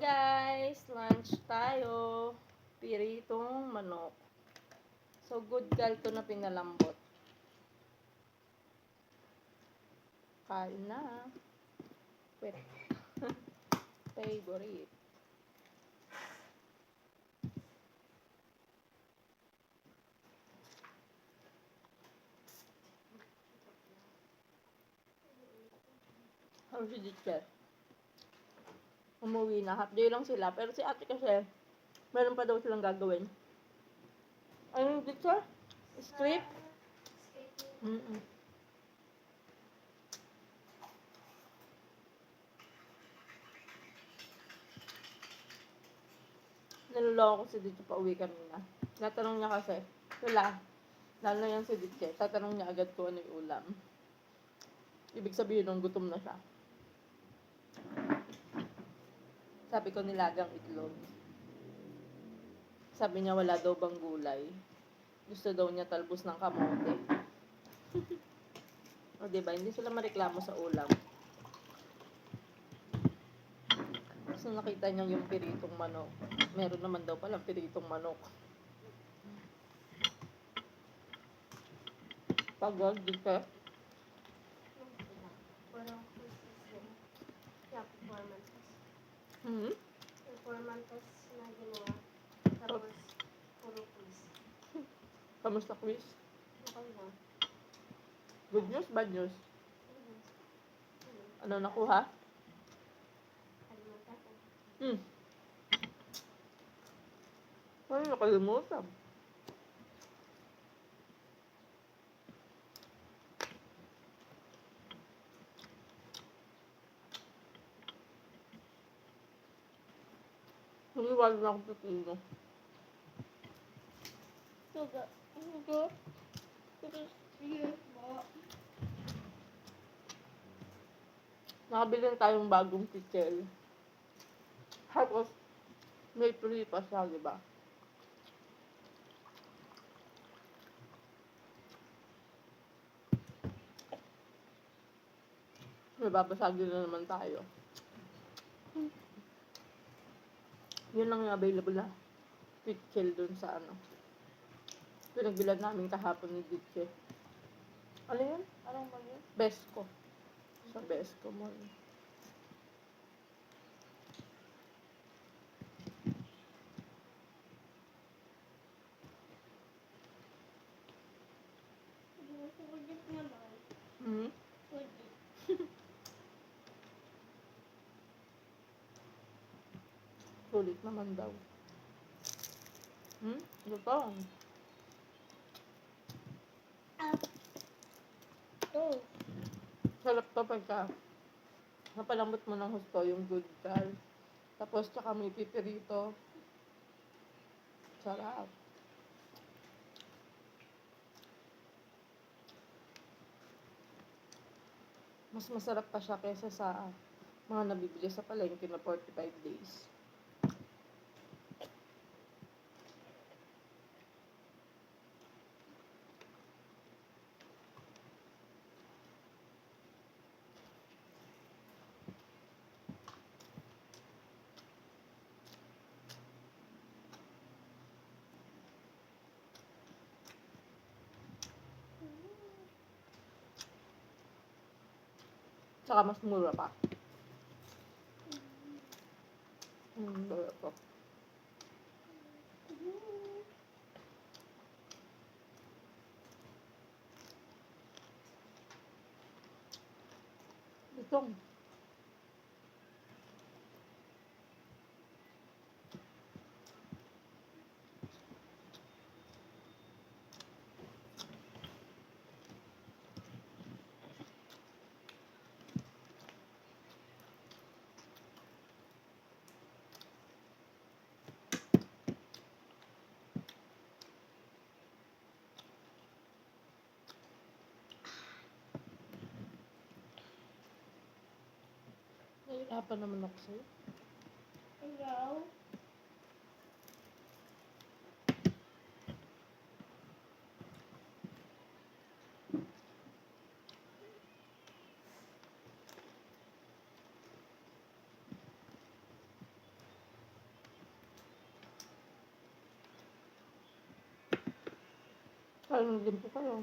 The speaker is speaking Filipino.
Guys, lunch tayo. Piritong manok. So good gal to na pinalambot. Kain na. Wait. Favorite. Ano si Ditcher? Umuwi na. Half day lang sila. Pero si ate kasi, meron pa daw silang gagawin. Ano yung Ditcher? Strip? Mm-mm. Naluloko ko si Ditcher pa uwi kanina. Natanong niya kasi, wala. Lalo na yan si Ditcher. Tatanong niya agad ko ano yung ulam. Ibig sabihin nung gutom na siya. Sabi ko nilagang itlog. Sabi niya wala daw bang gulay. Gusto daw niya talbos ng kamote. O diba, hindi sila mareklamo sa ulam. So nakita niya yung piritong manok. Meron naman daw palang piritong manok. Pagod, di ka? Walang quizzes yun. Yeah, performances. Hmm? Performances na ginawa. Tapos, puro quiz. Kamusta quiz? Okay lang. Good news, bad news? Mhm. Ano nakuha? Kalimutan ko. Ay, nakalimutan. Humiwala na akong pipino. Suga. Suga. Crispy. Nakabili na tayong bagong chichel. Tapos, may free pa siya, di ba? May babasagin na naman tayo. Yun lang yung available na chichel dun sa ano. Pinagbilan namin kahapon ni Ditche. Ano yun? Anong mall yun? Besco. Sa Besco Mall. Sulit naman. Hmm? Sulit. Sulit naman daw. Hmm? Lutong. Oh. Sarap to pagka napalambot mo ng husto yung good gal. Tapos tsaka may pipirito. Sarap. Mas masarap pa siya kaysa sa mga nabibili sa palengke na 45 days. Tsaka mas mura pa. Dala to. Lutong. Nahihirapan naman ako sa'yo. Hello? lang din po kayo.